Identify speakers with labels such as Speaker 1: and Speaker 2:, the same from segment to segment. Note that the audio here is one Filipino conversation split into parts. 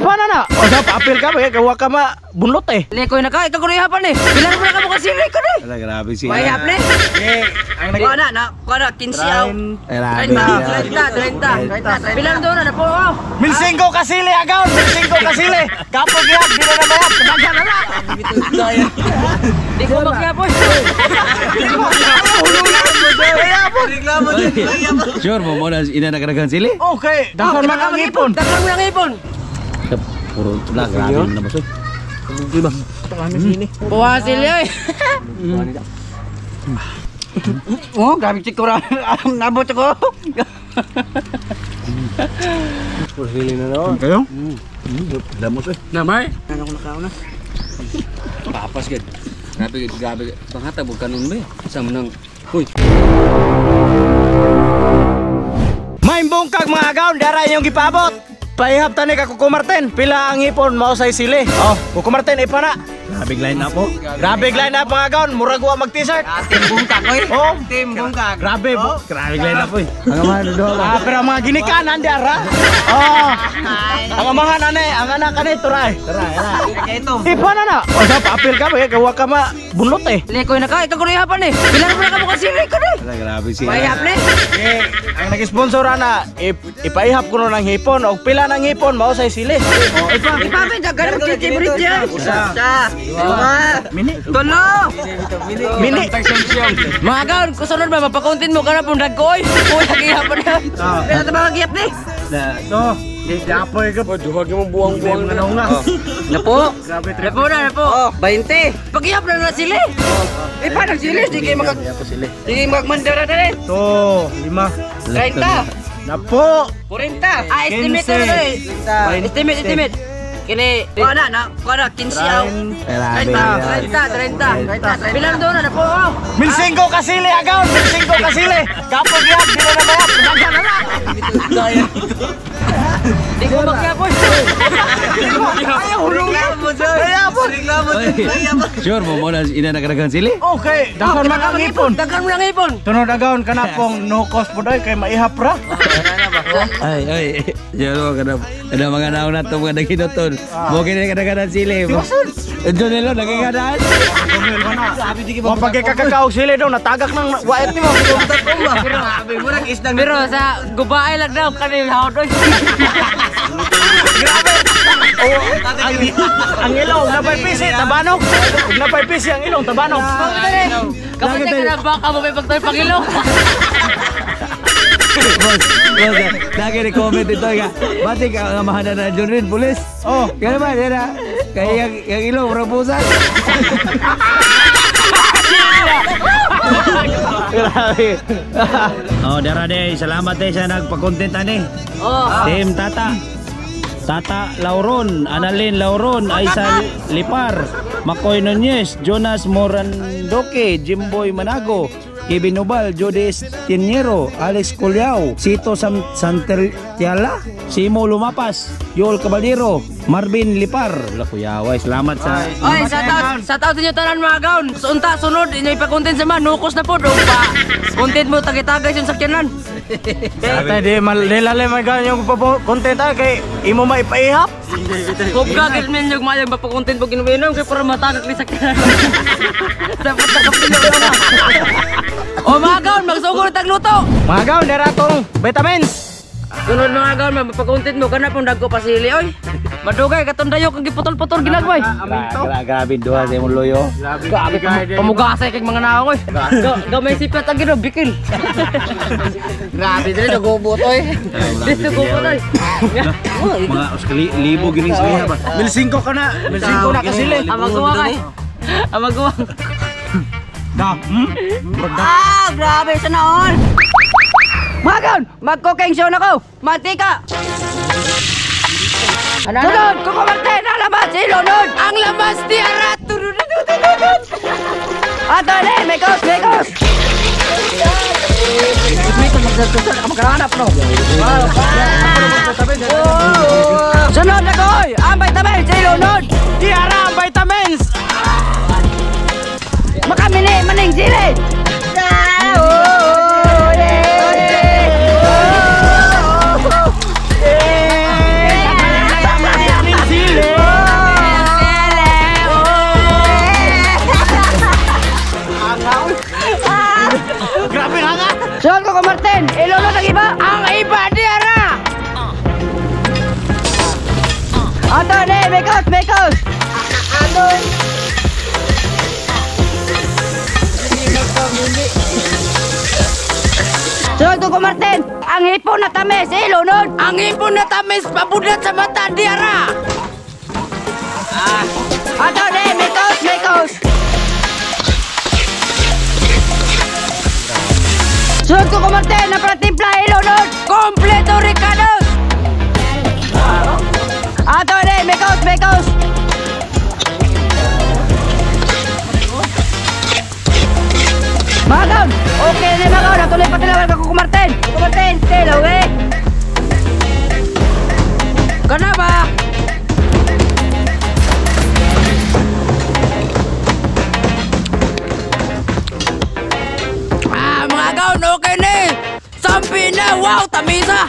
Speaker 1: Ipana na. O sa papel ka ba? Gawa ka ma bunlot eh.
Speaker 2: Lekoy na ka, ikagurihapan eh. Bilang mo na ka mo kasi lekoy eh.
Speaker 1: Ala, grabe siya.
Speaker 2: Mahihap na eh. Kuha na, 15 yaw. 30. Bilang doon na po.
Speaker 1: 1,500 kasili agaw. 1,500 kasili. Kapag yan, di na nabayap. Kadaghan na na.
Speaker 2: Di ko magyapon.
Speaker 3: Sure mo mo na ina nakadagan sili?
Speaker 1: Okay. Dakon man ang ipon.
Speaker 2: Dakon mo ang ipon.
Speaker 3: Puro na grabe na baso.
Speaker 1: Diba? Kami sini.
Speaker 2: Buha sila eh.
Speaker 1: Oh, grabe cikura. Nabot ako. Puro sili na naman. Kayo? Damos eh.
Speaker 2: Namay?
Speaker 1: Ano ko nakaw na?
Speaker 3: Papas gid. Grabe. Pangatag og kanon ba? Sa manang. Uy.
Speaker 1: May bungkag mga agaw, dara yung gipabot. Paihap tani ka Kuko Martin. Pila ang ipon mao say sili. Oh, Kuko Martin ipana. Grabe line up po. Grabe line up mga agaw, murag wa mag t-shirt.
Speaker 2: Team bungkag oy.
Speaker 1: Oh,
Speaker 2: Team bungkag.
Speaker 1: grabe po. Grabe line up oy. Ang amahan do. Pero mga ginikanan dara. Oh. Ang amahan ane, ang anak ane turay. Turay.
Speaker 2: Ito.
Speaker 1: Ipana na. O sa papel ka ba? Gawa ka ma bunlot eh.
Speaker 2: Lekoy na ka, ikagurihapan eh. Bilang mo na ka mo kasi lekoy eh.
Speaker 1: Ala, grabe siya.
Speaker 2: Mahihap na eh.
Speaker 1: Ang nag-sponsor na ipaihap ko ng hipon o pila ng hipon mao say sili. Oh,
Speaker 2: Ipapin, daghan mo favorite yan. Isa.
Speaker 1: Mini.
Speaker 2: Tulo.
Speaker 1: Mini.
Speaker 2: Mga gaon, kusunod ba, mapakuntin mo ka na pong dragkoy. Uy, nag-ihapan na. Pero ito ba mag-iap na eh?
Speaker 1: So, gapoy ka po. Duhag mo buwang-buwang na nga.
Speaker 2: Napo. Napo. 20. Pag-iap na sila. Eh, paano sila? Di kayo magmandara na rin.
Speaker 1: To, 5.
Speaker 2: 30.
Speaker 1: Napo.
Speaker 2: 40. Ah, estimate na rin. Estimate. Kini, kuha na, 15 yaw. 30. Bilang doon na po.
Speaker 1: 1,500 kasili agaw. 1,500 kasili. Kapag yan, di na nabayap. Kadaghan na na.
Speaker 2: Di ko magyapon.
Speaker 1: Ayaw, hulong na.
Speaker 3: Sure mo na ina nakadagan sili?
Speaker 1: Okay, dakon man ang ipon.
Speaker 2: Daghan mo ng ipon.
Speaker 1: Tunod agaw ka na pong no cost po doy kay maihap ra.
Speaker 3: Ay. Jero kada mga naon na to mga daginoton. Mo kini kadaganan sili. Enjo nilo nagkakadaan.
Speaker 1: Wa pag kakakaog sili daw natagak ng wait nimo.
Speaker 2: Pero sa gubaay lang daw kanil hawd oy.
Speaker 1: Grabe. Oh, ang ilong napay pisi tabanog. Ug napay pisi ang ilong tabanog.
Speaker 2: Kapag ka na baka mo may pagtoy pangilong.
Speaker 3: Boss, lagi ni-comment ito ka. Bati ka ang amahan na John Rin, pulis.
Speaker 1: Oh,
Speaker 3: Kaya naman, yan na. Kaya yung ilong, rapusan.
Speaker 1: grabe.
Speaker 3: Oh, dara day, salamat day sa nagpa-content ani. Team Tata Lauron, Annalyn Lauron, Aisa Lipar, Makoy Nunez, Jonas Morandoque, Jimboy Manago, Kevin Nobal, Jodis Tiniero, Alex Culiao, Sito Santertiala, Simo Lumapas, Joel Caballero, Marvin Lipar. Wala kuyaway, salamat sa...
Speaker 2: Oy, sa taon niyo tanan mga gaon. Unta sunod inyo ipa-content sa man, nukos na po do pa. Content mo tagay-tagay yung sakyanan.
Speaker 1: Ate di malilale may ganyan yung content kay imo maipaihap.
Speaker 2: Kung gagawin men yung mayang pa-content pag inuminom kay para matagak ni sakyanan. Dapat nakapilo na. O mga gaon, magsugod tag luto.
Speaker 1: Mga gaon dara tong vitamins.
Speaker 2: Sunod mga gaon, mapag-content mo kana pong dagko pasili oy. Madugay katong dayo kag giputol-putol ginagway.
Speaker 3: Grabe duha sa imong loyo.
Speaker 2: Grabe pamugasay kay mga naong oy. Gamay sipat ang gino bikil. Grabe dili nagubot oy. Dito gubot oy.
Speaker 3: Mga uskali libo gining sila ba.
Speaker 1: 1,500 ka na. 1,500 na kasili.
Speaker 2: Amagawa kay. Amagawa. Grabe sa naon. Mga gaon, mag-cooking show na ko. Mantika. Sunod, Kuko Martin, ang lamas, ilunod. Ang lamas ni Arat. Ato, mekos. Magkaranap, no? Sunod na ko, ang vitamins, ilunod.
Speaker 1: Tiara ang vitamins.
Speaker 2: Makamini, maning sili. Anthony, Mekos, Mekos! Sunod ko Martin, ang hipon na tamis, ilunod! Ang hipon na tamis, pabulat sa mata, diara! Anthony, Mekos, Mekos! Sunod ko Martin, na pratimpla, ilunod! Kompleto, Ricardo! Anthony, Mekos, Mekos! Mga kaon! Okay na mga kaon! Natuloy pa tinawag ako kumartin! Kumartin! Hello eh! Kana ba? Mga kaon! Okay na eh! Sampi na! Wow! Tamisa!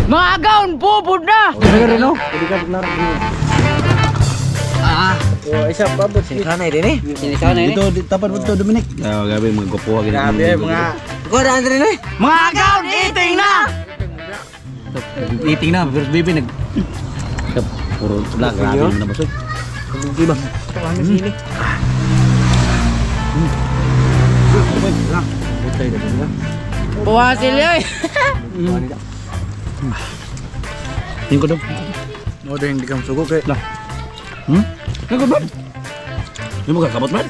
Speaker 2: Mga kaon! Bubod na!
Speaker 1: Isa pabot. Sinisanay din eh.
Speaker 2: Sinisanay
Speaker 3: Dito, tapat mo ito, Dominic. Gabi, mga gupuha.
Speaker 1: Grabe mga...
Speaker 2: Ikaw na Andre na eh! Mga kaon! Eating na!
Speaker 3: Eating na, first baby, puro tula, grabe mo na basog. Diba?
Speaker 2: Buha sila eh!
Speaker 3: Tingin ko daw.
Speaker 1: O dahil hindi kang sugo kay...
Speaker 3: Tingin ba? Hindi mo kakabot man?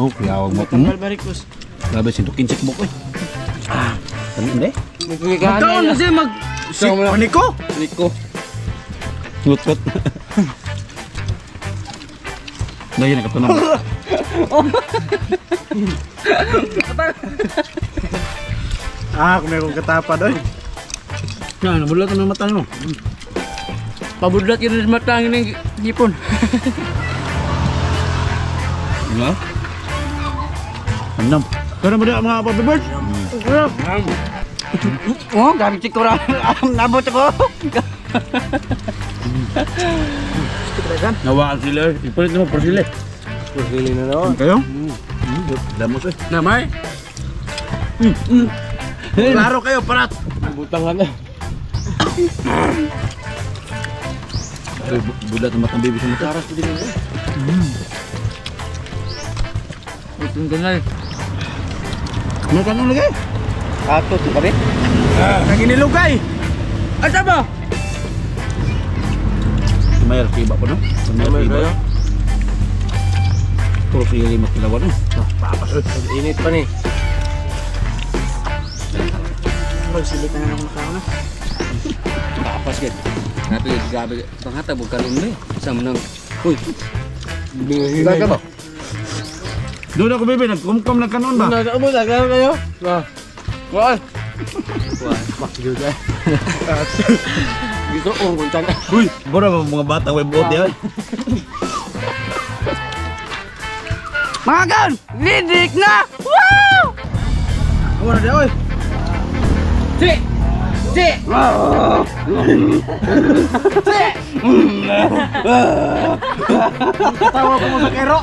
Speaker 3: Oo, kaya huwag mo.
Speaker 1: Barikus.
Speaker 3: Grabe, sintukin check mo ko eh. Hindi?
Speaker 1: Magkaon na siya mag... Niko?
Speaker 2: Niko.
Speaker 3: Ngut-ngut. Dahil nakatunong.
Speaker 1: Kung may kong katapa doon.
Speaker 3: Nabulat na ng mata mo.
Speaker 2: Pabudlat yun sa mata ng hipon.
Speaker 3: Nga? Andam. Kaya mo mga papibird?
Speaker 2: Oh, gamit ko rin. Nabot ako.
Speaker 3: Nawaan sila eh. Ipalit mo por sila eh.
Speaker 1: Pili na naman.
Speaker 3: Kayo? Damos eh.
Speaker 2: Namay?
Speaker 1: Klaro kayo, parat.
Speaker 2: Butang ka na.
Speaker 3: Bulat na matang baby sa mata.
Speaker 1: Karas din na.
Speaker 2: Butang ka na eh.
Speaker 3: Ano ka nung lagi?
Speaker 1: Ato, ito kami. Nanginilugay.
Speaker 2: Asa ba?
Speaker 3: Sumayar tiba pa no? Sumayar tiba. Puro sila lima kilawan no? Papas eh.
Speaker 1: Init pa ni. Magsilit na nga akong nakauna.
Speaker 2: Papas ka. Nato yung grabe. Pangatag huwag ka rin mo eh. Sama nang... Uy.
Speaker 1: Hinay ka ba?
Speaker 3: Doon ako baby, nagkumkum na kanon ba?
Speaker 1: Nagkaabot, nagkaabot kayo. Wal. Pakyo ka. Dito, kung tiyan.
Speaker 3: Uy! Bura mga batang may buot yan.
Speaker 2: Mga gan! Lidik na! Wow!
Speaker 1: Ano na diya, oy?
Speaker 2: Si! Si! Si!
Speaker 1: Tawa ko mo sa kero.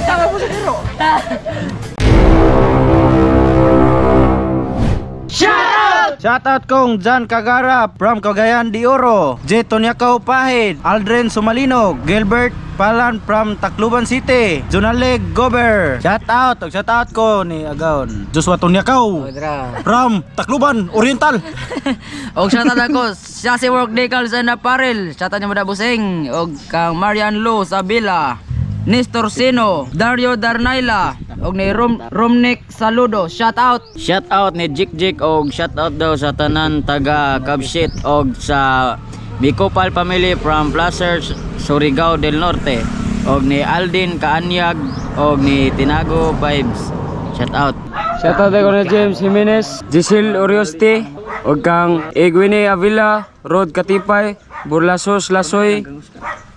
Speaker 1: Tawa mo sa kero. Shoutout kong Jan Cagara from Cagayan de Oro, Jeton Yakaw Pahid, Aldrin Sumalinog, Gilbert Palan from Tacloban City, Jonaleg Gober. Shoutout ko ni Agaon Joshua Tonyakaw from Tacloban Oriental.
Speaker 2: Og shoutout ako siya si Work Decal sa Naparel. Shoutout niya mo da busing. Og kang Marian Lo Sabila, Nestor Sino, Dario Darnaila, og ni Romnick Saludo. Shoutout ni Jik og shoutout daw sa tanan taga Kabshit og sa Bicopal family from Placer, Surigao del Norte, og ni Aldin Kaanyag og ni Tinago Vibes. Shoutout ko ni James Jimenez, Giselle Orioste, og kang Egwene Avila, Rod Katipay, Burlasos Lasoy,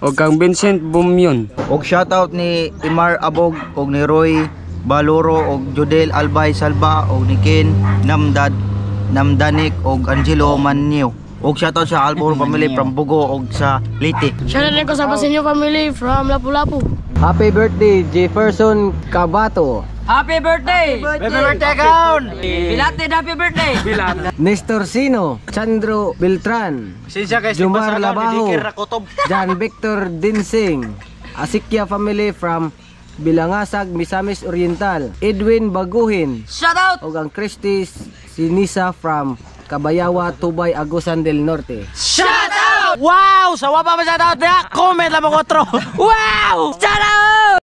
Speaker 2: og kang Vincent Bumyon.
Speaker 4: Og shoutout ni Imar Abog og ni Roy Baloro og Jodel Albay Salba og ni Ken Namdanik og Angelo Manio. Og shoutout sa Albor family from Bugo og sa Liti.
Speaker 5: Shoutout din ko sa Pasinyo family from Lapu-Lapu.
Speaker 6: Happy birthday Jefferson Cabato.
Speaker 2: Happy birthday!
Speaker 1: Happy birthday, Gaon!
Speaker 2: Belated happy birthday!
Speaker 5: Nestor Sino, Chandro Beltran,
Speaker 1: Sinsya guys,
Speaker 5: Jumar Labaho,
Speaker 1: didikir na kutob.
Speaker 5: John Victor Dinsing, Asikya family from Bilangasag, Misamis Oriental, Edwin Baguhin,
Speaker 2: Shout out!
Speaker 5: ug ang Christy Sinisa from Kabayawa, Tubay, Agusan del Norte.
Speaker 2: Shout out!
Speaker 1: Wow! Sa wapa ba shout out niya? Comment lang mo 4.
Speaker 2: Wow! Shout out!